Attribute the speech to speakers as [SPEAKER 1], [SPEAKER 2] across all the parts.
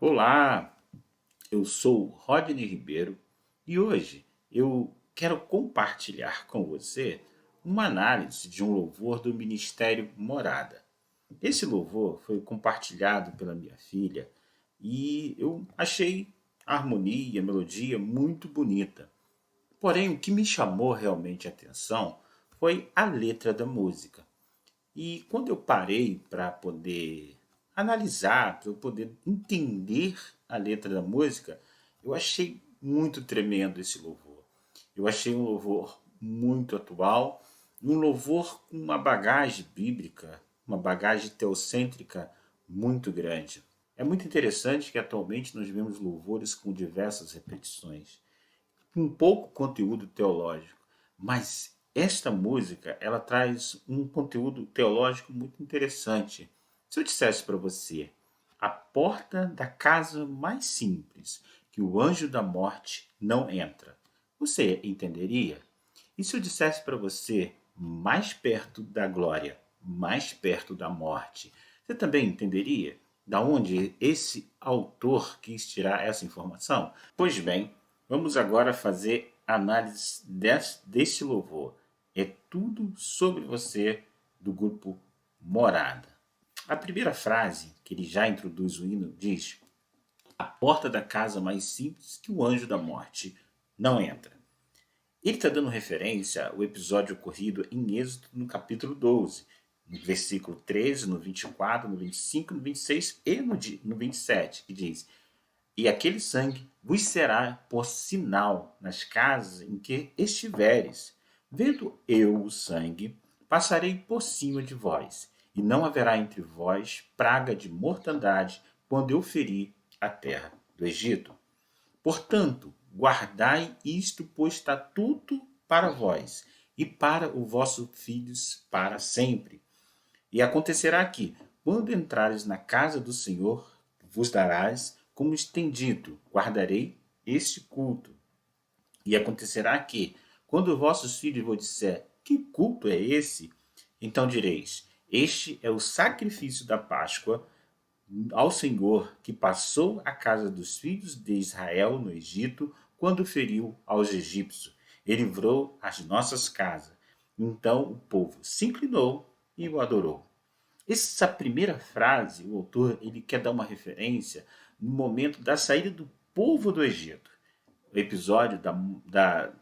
[SPEAKER 1] Olá, eu sou Rodney Ribeiro e hoje eu quero compartilhar com você uma análise de um louvor do Ministério Morada. Esse louvor foi compartilhado pela minha filha e eu achei a harmonia, a melodia muito bonita. Porém, o que me chamou realmente a atenção foi a letra da música. E quando eu parei para poder analisar, para eu poder entender a letra da música, eu achei muito tremendo esse louvor. Eu achei um louvor muito atual, um louvor com uma bagagem bíblica, uma bagagem teocêntrica muito grande. É muito interessante que atualmente nós vemos louvores com diversas repetições, com pouco conteúdo teológico, mas esta música ela traz um conteúdo teológico muito interessante. Se eu dissesse para você, a porta da casa mais simples, que o anjo da morte não entra, você entenderia? E se eu dissesse para você, mais perto da glória, mais perto da morte, você também entenderia? Da onde esse autor quis tirar essa informação? Pois bem, vamos agora fazer análise deste louvor. É tudo sobre você do grupo Morada. A primeira frase, que ele já introduz o hino, diz: a porta da casa mais simples que o anjo da morte não entra. Ele está dando referência ao episódio ocorrido em Êxodo no capítulo 12, no versículo 13, no 24, no 25, no 26 e no 27, que diz: e aquele sangue vos será por sinal nas casas em que estiveres. Vendo eu o sangue, passarei por cima de vós, e não haverá entre vós praga de mortandade quando eu ferir a terra do Egito. Portanto, guardai isto por estatuto para vós e para os vossos filhos para sempre. E acontecerá que, quando entrares na casa do Senhor, vos darás, como estendido, guardarei este culto. E acontecerá que, quando vossos filhos vos disser, que culto é esse? Então direis, este é o sacrifício da Páscoa ao Senhor que passou a casa dos filhos de Israel no Egito, quando feriu aos egípcios. Ele livrou as nossas casas. Então o povo se inclinou e o adorou. Essa primeira frase, o autor ele quer dar uma referência no momento da saída do povo do Egito. O episódio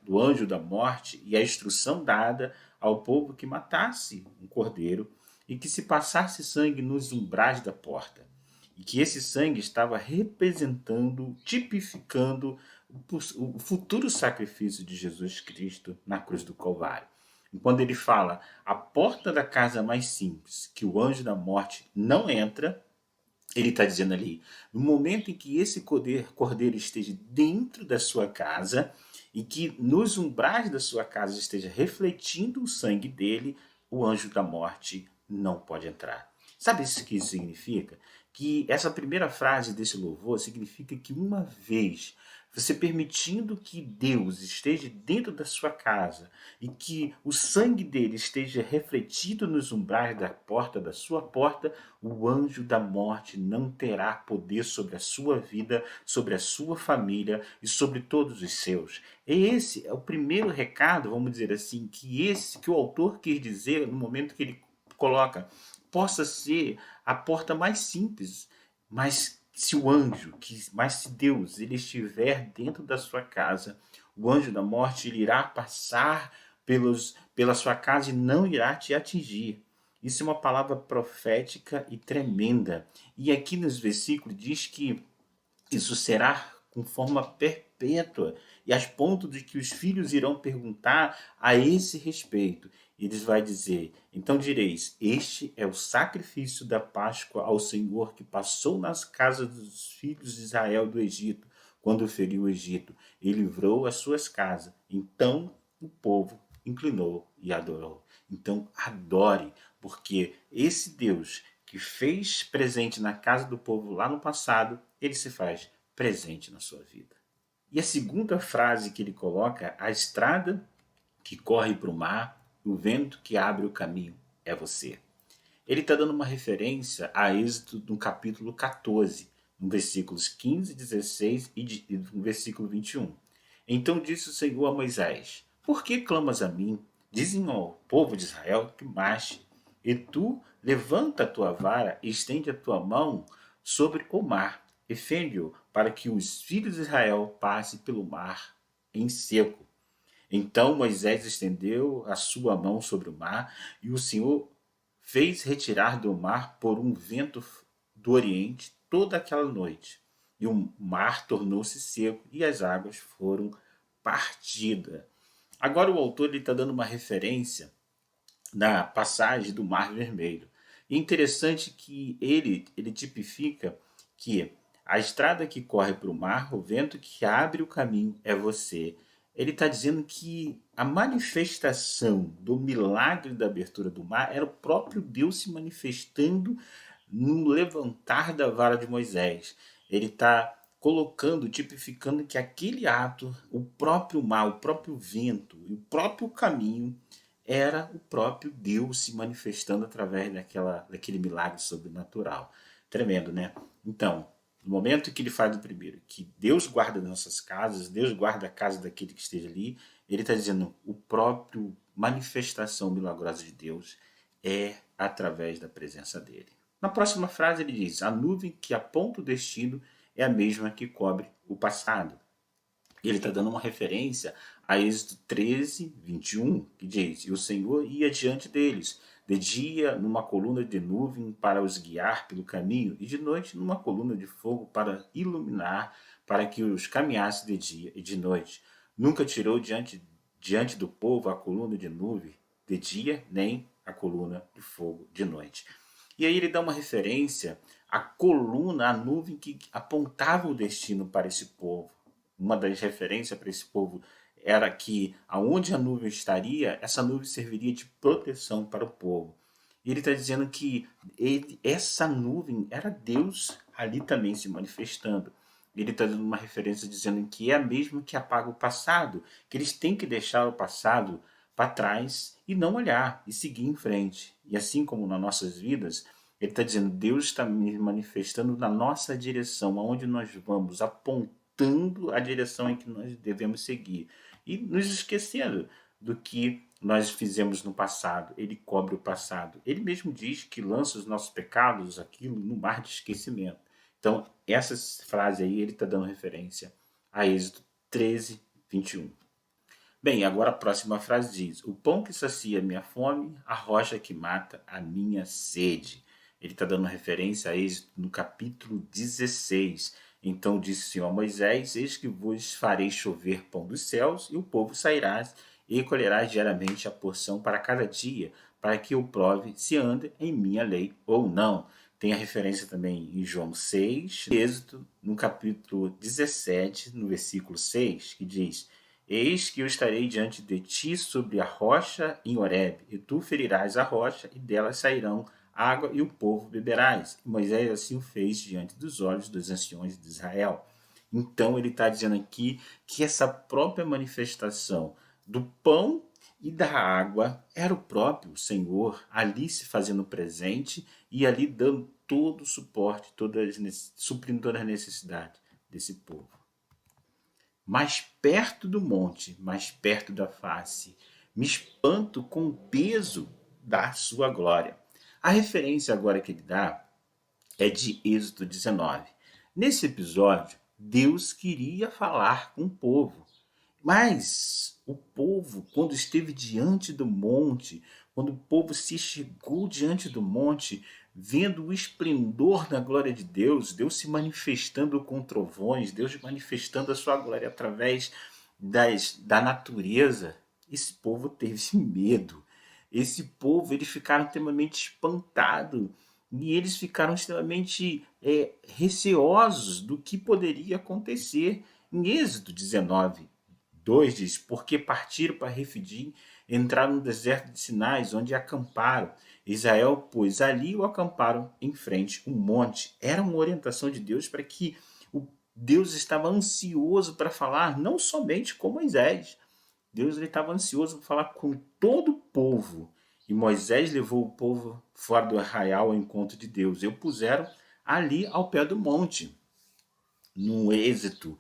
[SPEAKER 1] do anjo da morte e a instrução dada ao povo que matasse um cordeiro e que se passasse sangue nos umbrais da porta. E que esse sangue estava representando, tipificando o futuro sacrifício de Jesus Cristo na cruz do Calvário. E quando ele fala a porta da casa mais simples, que o anjo da morte não entra, ele está dizendo ali, no momento em que esse cordeiro esteja dentro da sua casa e que nos umbrais da sua casa esteja refletindo o sangue dele, o anjo da morte não pode entrar. Sabe isso que isso significa? Que essa primeira frase desse louvor significa que uma vez você permitindo que Deus esteja dentro da sua casa e que o sangue dele esteja refletido nos umbrais da porta da sua porta, o anjo da morte não terá poder sobre a sua vida, sobre a sua família e sobre todos os seus. E esse é o primeiro recado, vamos dizer assim, que o autor quis dizer no momento que ele coloca, possa ser a porta mais simples, mas se o anjo, mas se Deus ele estiver dentro da sua casa, o anjo da morte ele irá passar pela sua casa e não irá te atingir. Isso é uma palavra profética e tremenda. E aqui nos versículos diz que isso será com forma perpétua, e as ponto de que os filhos irão perguntar a esse respeito. Eles vai dizer, então direis, este é o sacrifício da Páscoa ao Senhor que passou nas casas dos filhos de Israel do Egito, quando feriu o Egito, e livrou as suas casas. Então o povo inclinou e adorou. Então adore, porque esse Deus que fez presente na casa do povo lá no passado, ele se faz presente na sua vida. E a segunda frase que ele coloca, a estrada que corre para o mar, o vento que abre o caminho é você. Ele está dando uma referência a Êxodo no capítulo 14, no versículos 15, 16 e no versículo 21. Então disse o Senhor a Moisés: Por que clamas a mim? Dizem ao povo de Israel que marche. E tu levanta a tua vara e estende a tua mão sobre o mar, e fende-o para que os filhos de Israel passem pelo mar em seco. Então Moisés estendeu a sua mão sobre o mar, e o Senhor fez retirar do mar por um vento do oriente toda aquela noite. E o mar tornou-se seco e as águas foram partidas. Agora o autor está dando uma referência na passagem do Mar Vermelho. E é interessante que ele tipifica que a estrada que corre para o mar, o vento que abre o caminho é você. Ele está dizendo que a manifestação do milagre da abertura do mar era o próprio Deus se manifestando no levantar da vara de Moisés. Ele está colocando, tipificando que aquele ato, o próprio mar, o próprio vento e o próprio caminho era o próprio Deus se manifestando através daquele milagre sobrenatural. Tremendo, né? Então, no momento que ele faz o primeiro, que Deus guarda nossas casas, Deus guarda a casa daquele que esteja ali, ele está dizendo o próprio manifestação milagrosa de Deus é através da presença dele. Na próxima frase ele diz: a nuvem que aponta o destino é a mesma que cobre o passado. E ele está dando uma referência a Êxodo 13, 21, que diz: E o Senhor ia diante deles, de dia numa coluna de nuvem para os guiar pelo caminho, e de noite numa coluna de fogo para iluminar, para que os caminhasse de dia e de noite. Nunca tirou diante do povo a coluna de nuvem de dia, nem a coluna de fogo de noite. E aí ele dá uma referência à coluna, à nuvem que apontava o destino para esse povo. Uma das referências para esse povo era que aonde a nuvem estaria, essa nuvem serviria de proteção para o povo. E ele está dizendo que essa nuvem era Deus ali também se manifestando. Ele está dando uma referência dizendo que é a mesma que apaga o passado, que eles têm que deixar o passado para trás e não olhar e seguir em frente. E assim como nas nossas vidas, ele está dizendo, Deus está me manifestando na nossa direção, aonde nós vamos, apontando a direção em que nós devemos seguir. E nos esquecendo do que nós fizemos no passado. Ele cobre o passado. Ele mesmo diz que lança os nossos pecados, aquilo, no mar de esquecimento. Então, essa frase aí, ele está dando referência a Êxodo 13, 21. Bem, agora a próxima frase diz: o pão que sacia a minha fome, a rocha que mata a minha sede. Ele está dando referência a Êxodo no capítulo 16. Então disse o Senhor a Moisés: eis que vos farei chover pão dos céus, e o povo sairá e colherá diariamente a porção para cada dia, para que eu prove se anda em minha lei ou não. Tem a referência também em João 6, Êxodo, no capítulo 17, no versículo 6, que diz: eis que eu estarei diante de ti sobre a rocha em Horebe, e tu ferirás a rocha, e dela sairão água, e o povo beberás. E Moisés assim o fez diante dos olhos dos anciões de Israel. Então ele está dizendo aqui que essa própria manifestação do pão e da água era o próprio Senhor ali se fazendo presente e ali dando todo o suporte, suprindo toda a necessidade desse povo. Mais perto do monte, mais perto da face, me espanto com o peso da sua glória. A referência agora que ele dá é de Êxodo 19. Nesse episódio, Deus queria falar com o povo, mas o povo, quando esteve diante do monte, quando o povo se chegou diante do monte, vendo o esplendor da glória de Deus, Deus se manifestando com trovões, Deus manifestando a sua glória através da natureza, esse povo teve medo. Esse povo, eles ficaram extremamente espantados e eles ficaram extremamente receosos do que poderia acontecer. Em Êxodo 19, 2 diz: porque partiram para Refidim, entraram no deserto de Sinais, onde acamparam. Israel, pois, ali o acamparam em frente um monte. Era uma orientação de Deus para que Deus estava ansioso para falar não somente com Moisés. Deus estava ansioso para falar com todo o povo. E Moisés levou o povo fora do arraial ao encontro de Deus. E o puseram ali ao pé do monte. no Êxodo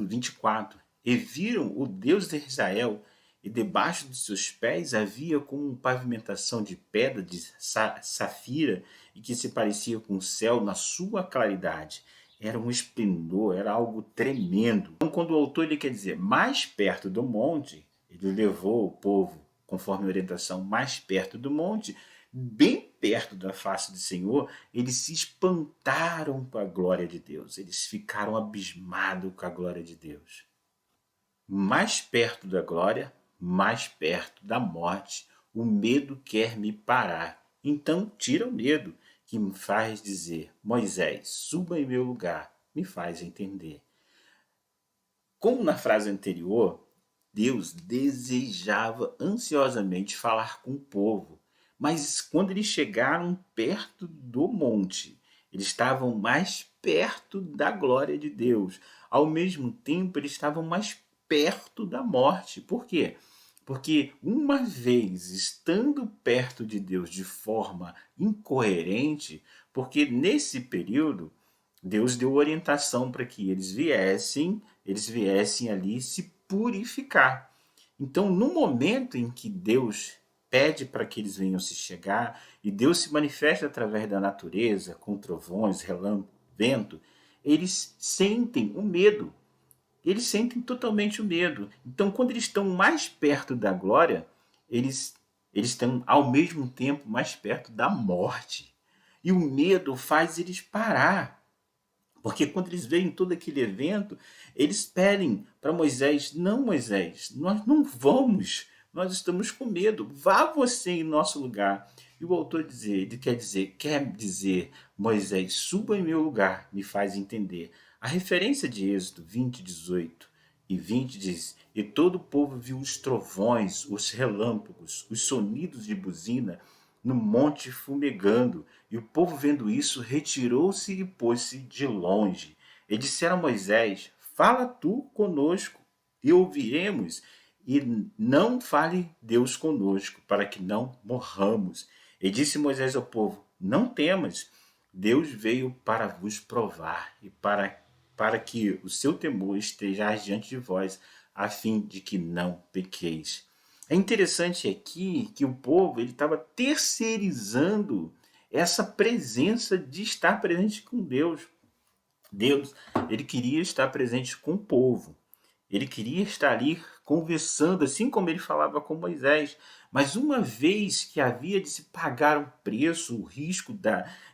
[SPEAKER 1] 24, e viram o Deus de Israel, e debaixo de seus pés havia como pavimentação de pedra de safira, e que se parecia com o céu na sua claridade. Era um esplendor, era algo tremendo. Então, quando o autor ele quer dizer mais perto do monte, ele levou o povo, conforme a orientação, mais perto do monte, bem perto da face do Senhor, eles se espantaram com a glória de Deus. Eles ficaram abismados com a glória de Deus. Mais perto da glória, mais perto da morte, o medo quer me parar. Então tira o medo, que me faz dizer: Moisés, suba em meu lugar, me faz entender. Como na frase anterior, Deus desejava ansiosamente falar com o povo, mas quando eles chegaram perto do monte, eles estavam mais perto da glória de Deus. Ao mesmo tempo, eles estavam mais perto da morte. Por quê? Porque uma vez estando perto de Deus de forma incoerente, porque nesse período Deus deu orientação para que eles viessem ali se purificar. Então, no momento em que Deus pede para que eles venham se chegar, e Deus se manifesta através da natureza, com trovões, relâmpagos, vento, eles sentem o medo. Eles sentem totalmente o medo. Então, quando eles estão mais perto da glória, eles, eles estão ao mesmo tempo mais perto da morte. E o medo faz eles parar. Porque quando eles veem todo aquele evento, eles pedem para Moisés: não, Moisés, nós não vamos, nós estamos com medo, vá você em nosso lugar. E o autor quer dizer, Moisés, suba em meu lugar, me faz entender. A referência de Êxodo 20, 18 e 20 diz: e todo o povo viu os trovões, os relâmpagos, os sonidos de buzina no monte fumegando. E o povo, vendo isso, retirou-se e pôs-se de longe. E disseram a Moisés: fala tu conosco, e ouviremos, e não fale Deus conosco, para que não morramos. E disse Moisés ao povo: não temas, Deus veio para vos provar, e para que o seu temor esteja diante de vós, a fim de que não pequeis. É interessante aqui que o povo ele estava terceirizando essa presença de estar presente com Deus. Deus, ele queria estar presente com o povo. Ele queria estar ali conversando, assim como ele falava com Moisés. Mas uma vez que havia de se pagar um preço, o risco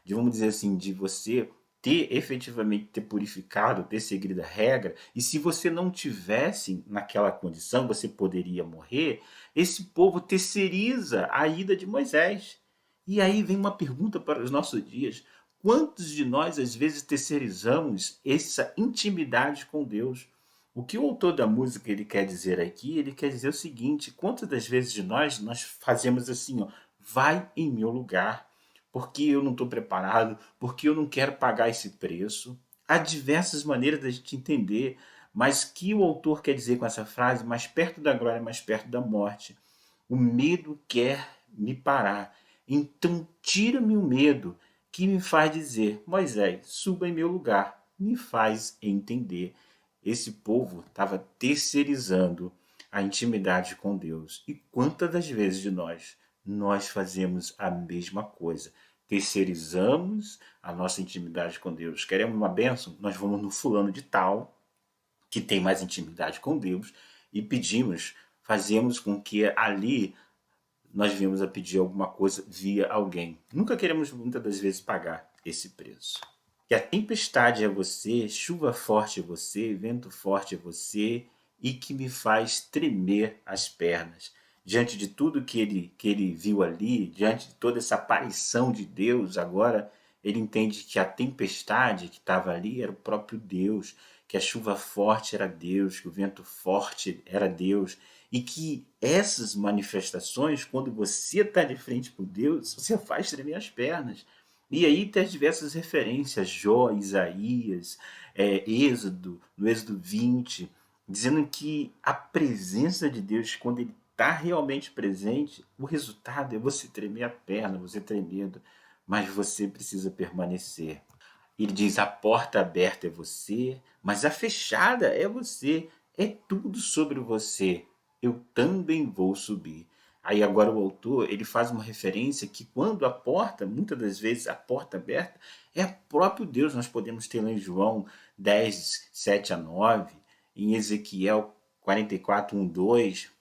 [SPEAKER 1] vamos dizer assim, de você ter efetivamente ter purificado, ter seguido a regra, e se você não tivesse naquela condição, você poderia morrer, esse povo terceiriza a ida de Moisés. E aí vem uma pergunta para os nossos dias: quantos de nós às vezes terceirizamos essa intimidade com Deus? O que o autor da música ele quer dizer aqui, ele quer dizer o seguinte: quantas das vezes de nós fazemos assim, ó, vai em meu lugar, porque eu não estou preparado, porque eu não quero pagar esse preço. Há diversas maneiras da gente entender, mas que o autor quer dizer com essa frase: mais perto da glória, mais perto da morte. O medo quer me parar. Então tira-me o medo, que me faz dizer: Moisés, suba em meu lugar, me faz entender. Esse povo estava terceirizando a intimidade com Deus. E quantas das vezes de nós fazemos a mesma coisa? Terceirizamos a nossa intimidade com Deus. Queremos uma bênção? Nós vamos no fulano de tal, que tem mais intimidade com Deus, e fazemos com que ali nós viemos a pedir alguma coisa via alguém. Nunca queremos muitas das vezes pagar esse preço. Que a tempestade é você, chuva forte é você, vento forte é você, e que me faz tremer as pernas. Diante de tudo que ele viu ali, diante de toda essa aparição de Deus, agora ele entende que a tempestade que estava ali era o próprio Deus, que a chuva forte era Deus, que o vento forte era Deus, e que essas manifestações, quando você está de frente por Deus, você faz tremer as pernas. E aí tem as diversas referências, Jó, Isaías, Êxodo, no Êxodo 20, dizendo que a presença de Deus, quando ele está realmente presente, o resultado é você tremer a perna, você ter medo, mas você precisa permanecer. Ele diz: a porta aberta é você, mas a fechada é você. É tudo sobre você. Eu também vou subir. Aí agora o autor ele faz uma referência que quando a porta, muitas das vezes a porta aberta, é o próprio Deus. Nós podemos ter lá em João 10, 7 a 9, em Ezequiel 44, 1, 2.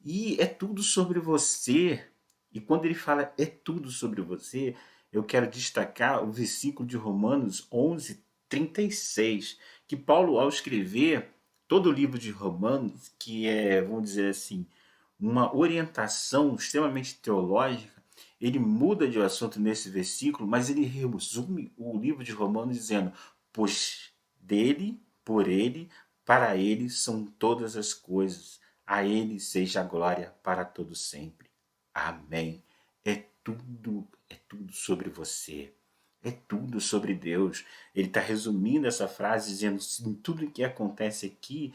[SPEAKER 1] E é tudo sobre você. E quando ele fala é tudo sobre você, eu quero destacar o versículo de Romanos 11, 36, que Paulo, ao escrever todo o livro de Romanos, que é, vamos dizer assim, uma orientação extremamente teológica, ele muda de assunto nesse versículo, mas ele resume o livro de Romanos dizendo: pois dele, por ele, para ele são todas as coisas, a ele seja a glória para todo sempre. Amém. É tudo sobre você. É tudo sobre Deus. Ele está resumindo essa frase dizendo que tudo que acontece aqui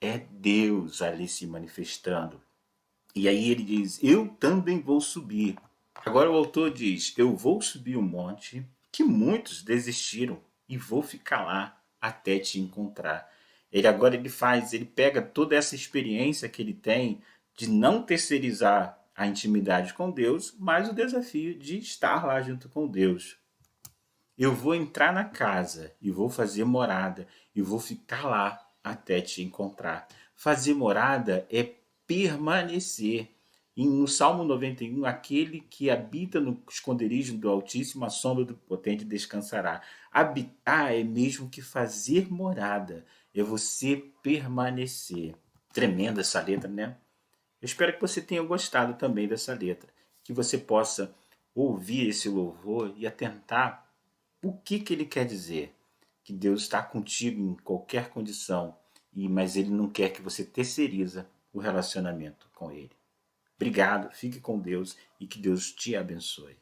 [SPEAKER 1] é Deus ali se manifestando. E aí ele diz: eu também vou subir. Agora o autor diz: eu vou subir o monte que muitos desistiram e vou ficar lá até te encontrar. Ele pega toda essa experiência que ele tem de não terceirizar a intimidade com Deus, mas o desafio de estar lá junto com Deus. Eu vou entrar na casa e vou fazer morada e vou ficar lá até te encontrar. Fazer morada é permanecer. E no Salmo 91, aquele que habita no esconderijo do Altíssimo, a sombra do Potente descansará. Habitar é mesmo que fazer morada, é você permanecer. Tremenda essa letra, né? Eu espero que você tenha gostado também dessa letra, que você possa ouvir esse louvor e atentar o que ele quer dizer. Que Deus está contigo em qualquer condição, mas Ele não quer que você terceiriza o relacionamento com Ele. Obrigado, fique com Deus e que Deus te abençoe.